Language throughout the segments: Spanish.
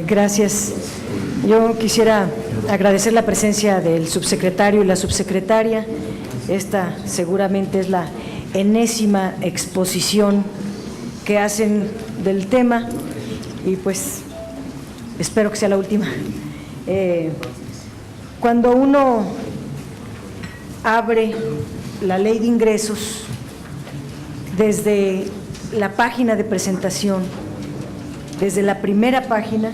Gracias. Yo quisiera agradecer la presencia del subsecretario y la subsecretaria. Esta seguramente es la enésima exposición que hacen del tema y pues espero que sea la última. Cuando uno abre la ley de ingresos desde la página de presentación, desde la primera página,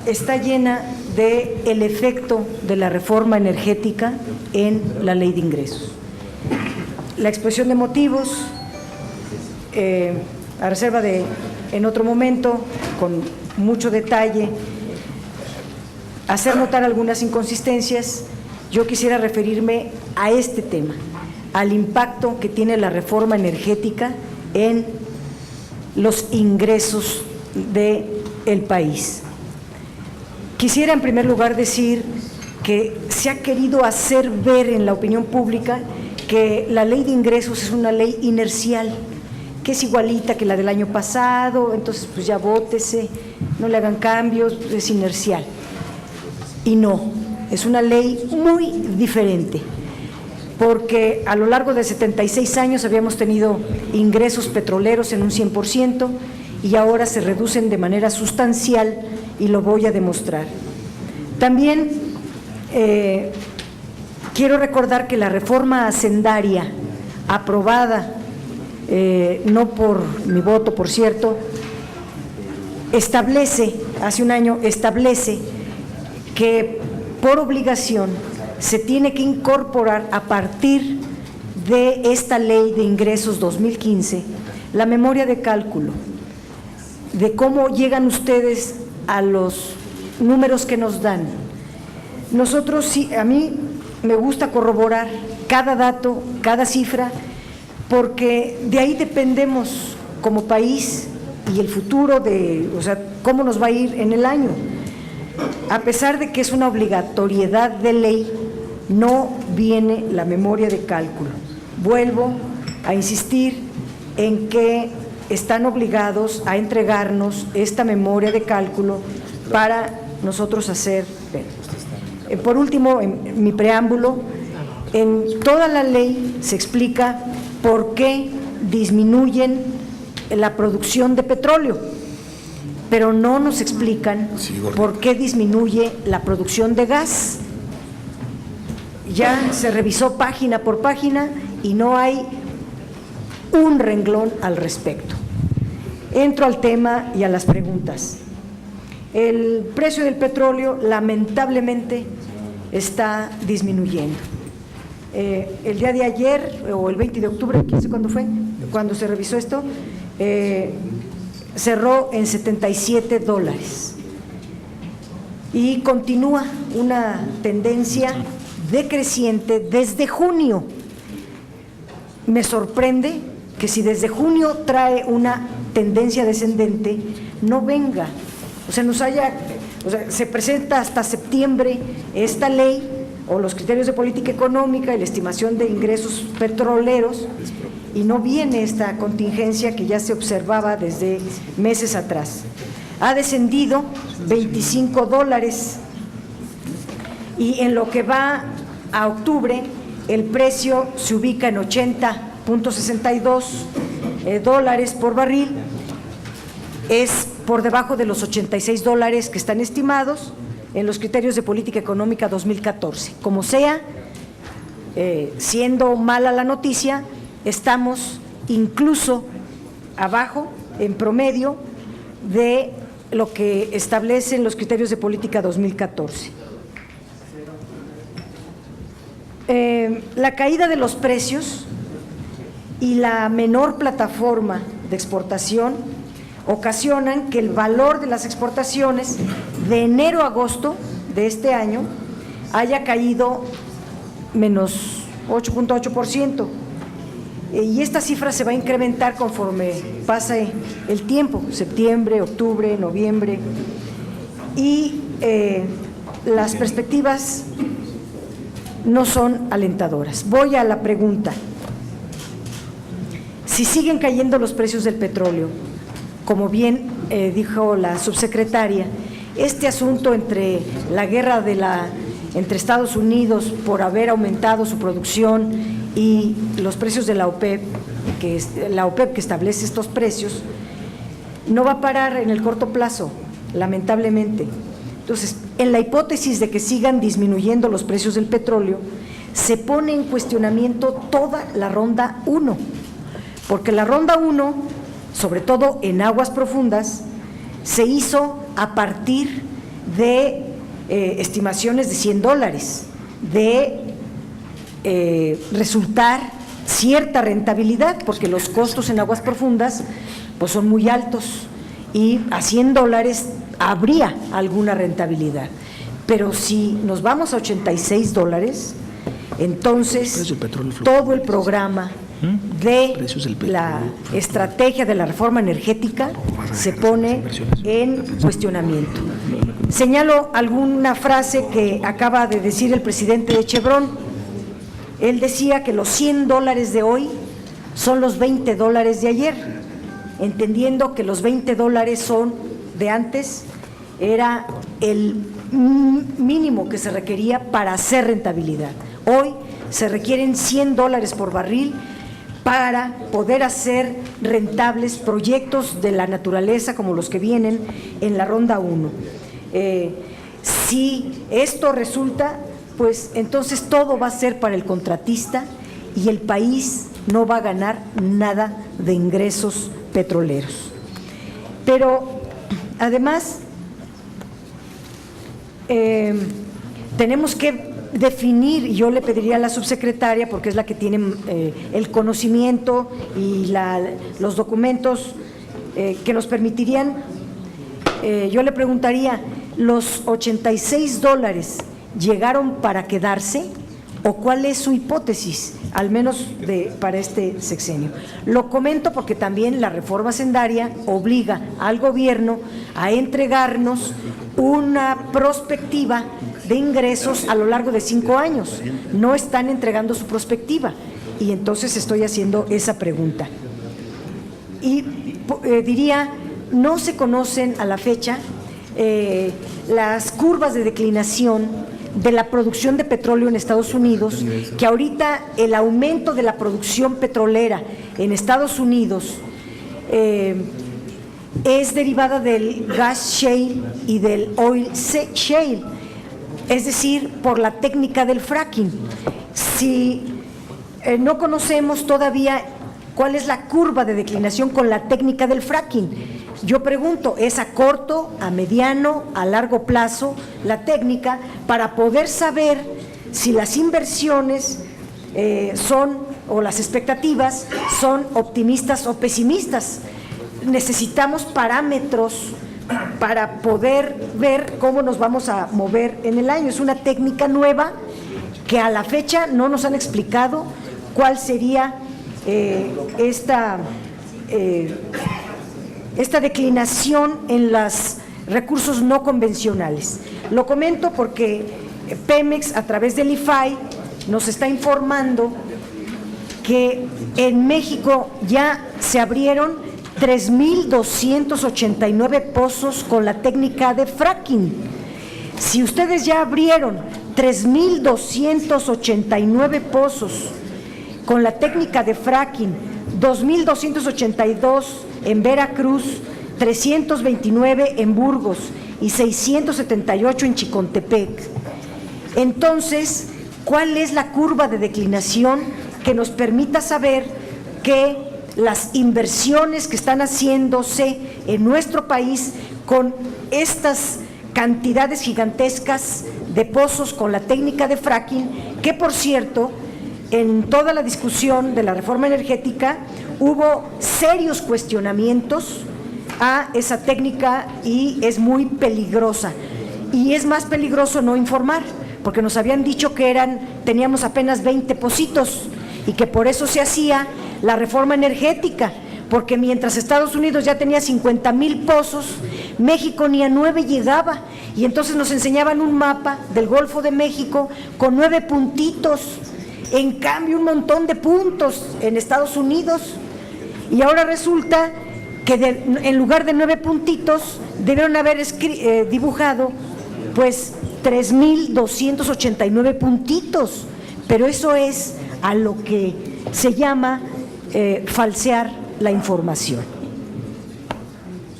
está llena del efecto de la reforma energética en la ley de ingresos. La exposición de motivos, a reserva de en otro momento, con mucho detalle, hacer notar algunas inconsistencias, yo quisiera referirme a este tema, al impacto que tiene la reforma energética en los ingresos del país. Quisiera en primer lugar decir que se ha querido hacer ver en la opinión pública que la ley de ingresos es una ley inercial, que es igualita que la del año pasado, entonces pues ya vótese, no le hagan cambios, es inercial. Y no, es una ley muy diferente, porque a lo largo de 76 años habíamos tenido ingresos petroleros en un 100% y ahora se reducen de manera sustancial y lo voy a demostrar. También quiero recordar que la reforma hacendaria aprobada, no por mi voto, por cierto, establece, hace un año, establece que por obligación se tiene que incorporar a partir de esta ley de ingresos 2015 la memoria de cálculo de cómo llegan ustedes a los números que nos dan. Nosotros, sí, a mí me gusta corroborar cada dato, cada cifra, porque de ahí dependemos como país y el futuro de, o sea, cómo nos va a ir en el año. A pesar de que es una obligatoriedad de ley, no viene la memoria de cálculo. Vuelvo a insistir en que están obligados a entregarnos esta memoria de cálculo para nosotros hacer. Por último, en mi preámbulo, en toda la ley se explica por qué disminuyen la producción de petróleo, pero no nos explican por qué disminuye la producción de gas. Ya se revisó página por página y no hay un renglón al respecto. Entro al tema y a las preguntas. El precio del petróleo lamentablemente está disminuyendo. El día de ayer, o el 20 de octubre, no sé cuándo fue, cuando se revisó esto, cerró en $77 y continúa una tendencia decreciente desde junio. Me sorprende que si desde junio trae una tendencia descendente, no venga, o sea, se presenta hasta septiembre esta ley o los criterios de política económica y la estimación de ingresos petroleros, y no viene esta contingencia que ya se observaba desde meses atrás. Ha descendido $25 y en lo que va a octubre el precio se ubica en $80.62 por barril, es por debajo de los $86 que están estimados en los criterios de política económica 2014. Como sea, siendo mala la noticia, estamos incluso abajo, en promedio, de lo que establecen los criterios de política 2014. La caída de los precios y la menor plataforma de exportación ocasionan que el valor de las exportaciones de enero a agosto de este año haya caído menos 8.8%. Y esta cifra se va a incrementar conforme pase el tiempo, septiembre, octubre, noviembre, y las perspectivas no son alentadoras. Voy a la pregunta. si siguen cayendo los precios del petróleo, como bien dijo la subsecretaria, este asunto entre la guerra entre Estados Unidos por haber aumentado su producción y los precios de la OPEP, que establece estos precios, no va a parar en el corto plazo, lamentablemente. Entonces, en la hipótesis de que sigan disminuyendo los precios del petróleo, se pone en cuestionamiento toda la ronda 1, porque la ronda 1, sobre todo en aguas profundas, se hizo a partir de estimaciones de $100, de resultar cierta rentabilidad, porque los costos en aguas profundas pues son muy altos y a $100 habría alguna rentabilidad. Pero si nos vamos a $86, entonces todo el programa de la estrategia de la reforma energética se pone en cuestionamiento. Señalo alguna frase que acaba de decir el presidente de Chevron. Él decía que los $100 de hoy son los $20 de ayer, entendiendo que los $20 son de antes, era el mínimo que se requería para hacer rentabilidad. Hoy se requieren $100 por barril para poder hacer rentables proyectos de la naturaleza como los que vienen en la ronda 1. Si esto resulta, pues entonces todo va a ser para el contratista y el país no va a ganar nada de ingresos petroleros. Pero además tenemos que definir, y yo le pediría a la subsecretaria, porque es la que tiene el conocimiento y los documentos que nos permitirían, yo le preguntaría, ¿los $86 llegaron para quedarse o cuál es su hipótesis, al menos para este sexenio? Lo comento porque también la reforma hacendaria obliga al gobierno a entregarnos una prospectiva de ingresos a lo largo de 5 años. No están entregando su prospectiva y entonces estoy haciendo esa pregunta. Y diría, no se conocen a la fecha las curvas de declinación de la producción de petróleo en Estados Unidos, que ahorita el aumento de la producción petrolera en Estados Unidos es derivada del gas shale y del oil shale, es decir, por la técnica del fracking. Si no conocemos todavía cuál es la curva de declinación con la técnica del fracking, yo pregunto, ¿es a corto, a mediano, a largo plazo la técnica para poder saber si las inversiones o las expectativas son optimistas o pesimistas? Necesitamos parámetros para poder ver cómo nos vamos a mover en el año. Es una técnica nueva que a la fecha no nos han explicado cuál sería esta declinación en los recursos no convencionales. Lo comento porque Pemex, a través del IFAI, nos está informando que en México ya se abrieron 3,289 pozos con la técnica de fracking. Si ustedes ya abrieron 3,289 pozos con la técnica de fracking, 2,282 en Veracruz, 329 en Burgos y 678 en Chicontepec, entonces, ¿cuál es la curva de declinación que nos permita saber que las inversiones que están haciéndose en nuestro país con estas cantidades gigantescas de pozos con la técnica de fracking, que por cierto, en toda la discusión de la reforma energética hubo serios cuestionamientos a esa técnica y es muy peligrosa? Y es más peligroso no informar, porque nos habían dicho que teníamos apenas 20 pocitos y que por eso se hacía la reforma energética, porque mientras Estados Unidos ya tenía 50,000 pozos, México ni a 9 llegaba, y entonces nos enseñaban un mapa del Golfo de México con 9 puntitos, en cambio un montón de puntos en Estados Unidos, Y ahora resulta que en lugar de 9 puntitos, debieron haber dibujado pues 3,289 puntitos, pero eso es a lo que se llama falsear la información.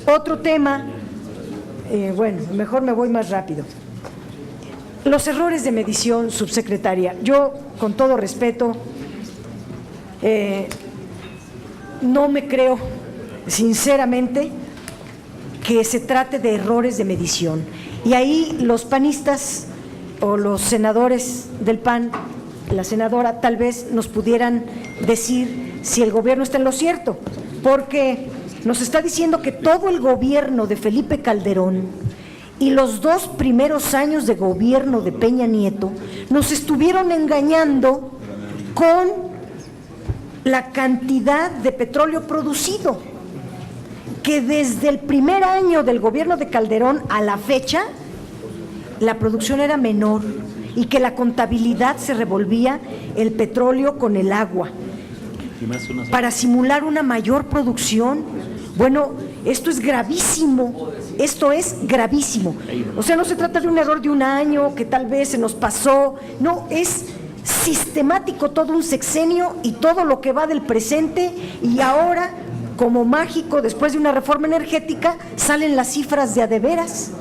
Otro tema, bueno, mejor me voy más rápido. Los errores de medición, subsecretaria. Yo, con todo respeto, no me creo, sinceramente, que se trate de errores de medición. Y ahí los panistas o los senadores del PAN, la senadora, tal vez nos pudieran decir si el gobierno está en lo cierto, porque nos está diciendo que todo el gobierno de Felipe Calderón y los 2 primeros años de gobierno de Peña Nieto nos estuvieron engañando con la cantidad de petróleo producido, que desde el primer año del gobierno de Calderón a la fecha la producción era menor y que la contabilidad se revolvía el petróleo con el agua para simular una mayor producción. Bueno, esto es gravísimo, esto es gravísimo. O sea, no se trata de un error de un año que tal vez se nos pasó, no, es sistemático todo un sexenio y todo lo que va del presente, y ahora, como mágico, después de una reforma energética, salen las cifras de a de veras.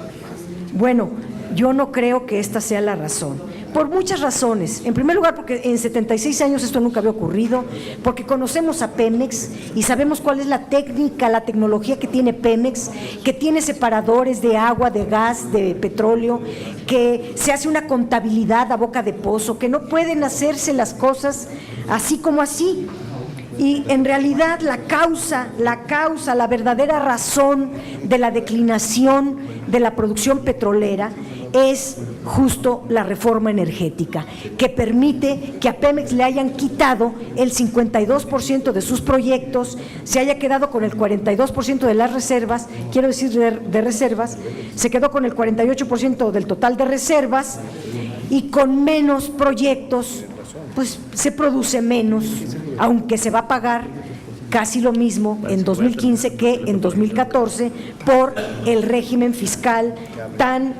Bueno, yo no creo que esta sea la razón, por muchas razones. En primer lugar, porque en 76 años esto nunca había ocurrido, porque conocemos a Pemex y sabemos cuál es la técnica, la tecnología que tiene Pemex, que tiene separadores de agua, de gas, de petróleo, que se hace una contabilidad a boca de pozo, que no pueden hacerse las cosas así como así. Y en realidad la causa, la verdadera razón de la declinación de la producción petrolera es justo la reforma energética, que permite que a Pemex le hayan quitado el 52% de sus proyectos, se haya quedado con el 42% de las reservas, quiero decir de reservas, se quedó con el 48% del total de reservas, y con menos proyectos pues se produce menos, aunque se va a pagar casi lo mismo en 2015 que en 2014 por el régimen fiscal tan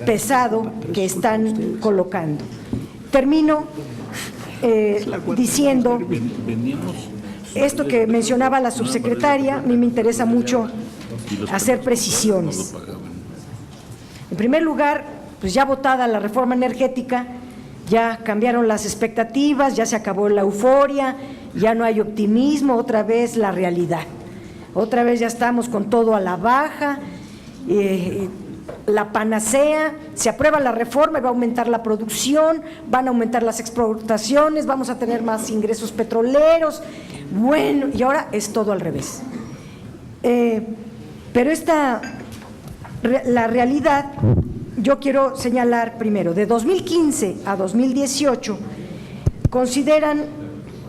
pesado que están colocando. Termino diciendo esto que mencionaba la subsecretaria. A mí me interesa mucho hacer precisiones. En primer lugar, pues ya votada la reforma energética, ya cambiaron las expectativas, ya se acabó la euforia, ya no hay optimismo, otra vez la realidad. Otra vez ya estamos con todo a la baja, la panacea, se aprueba la reforma y va a aumentar la producción, van a aumentar las exportaciones, vamos a tener más ingresos petroleros. Bueno, y ahora es todo al revés. Pero la realidad, yo quiero señalar primero, de 2015 a 2018, consideran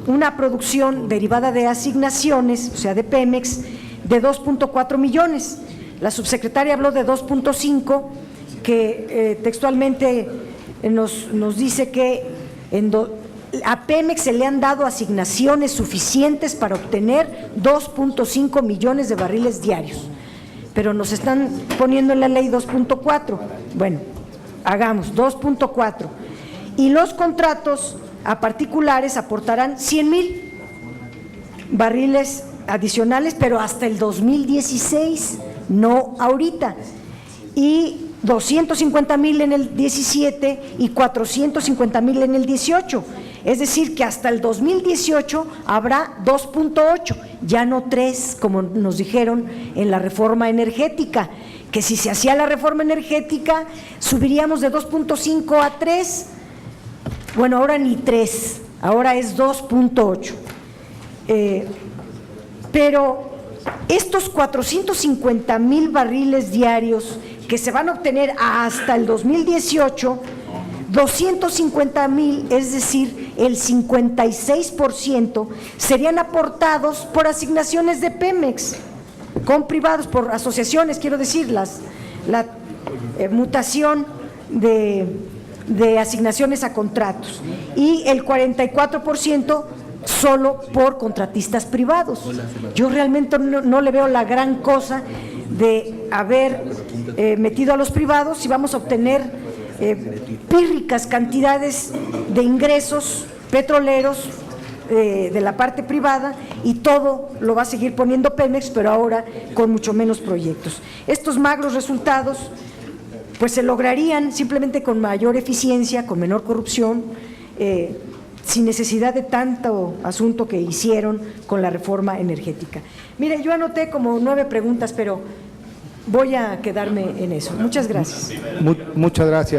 una producción derivada de asignaciones, o sea, de Pemex, de 2.4 millones. La subsecretaria habló de 2.5, que textualmente nos dice que a Pemex se le han dado asignaciones suficientes para obtener 2.5 millones de barriles diarios. Pero nos están poniendo en la ley 2.4. Bueno, hagamos 2.4. Y los contratos a particulares aportarán 100,000 barriles adicionales, pero hasta el 2016, no ahorita. Y 250,000 en el 17 y 450,000 en el 18. Es decir, que hasta el 2018 habrá 2.8, ya no 3, como nos dijeron en la reforma energética, que si se hacía la reforma energética subiríamos de 2.5 a 3. Bueno, ahora ni 3, ahora es 2.8. Pero estos 450,000 barriles diarios que se van a obtener hasta el 2018, 250,000, es decir, el 56%, serían aportados por asignaciones de Pemex, con privados, por asociaciones, quiero decir, la mutación de asignaciones a contratos, y el 44% solo por contratistas privados. Yo realmente no le veo la gran cosa de haber metido a los privados y vamos a obtener pírricas cantidades de ingresos petroleros de la parte privada, y todo lo va a seguir poniendo Pemex, pero ahora con mucho menos proyectos. Estos magros resultados pues se lograrían simplemente con mayor eficiencia, con menor corrupción, sin necesidad de tanto asunto que hicieron con la reforma energética. Mire, yo anoté como 9 preguntas, pero voy a quedarme en eso. Muchas gracias. Muchas gracias.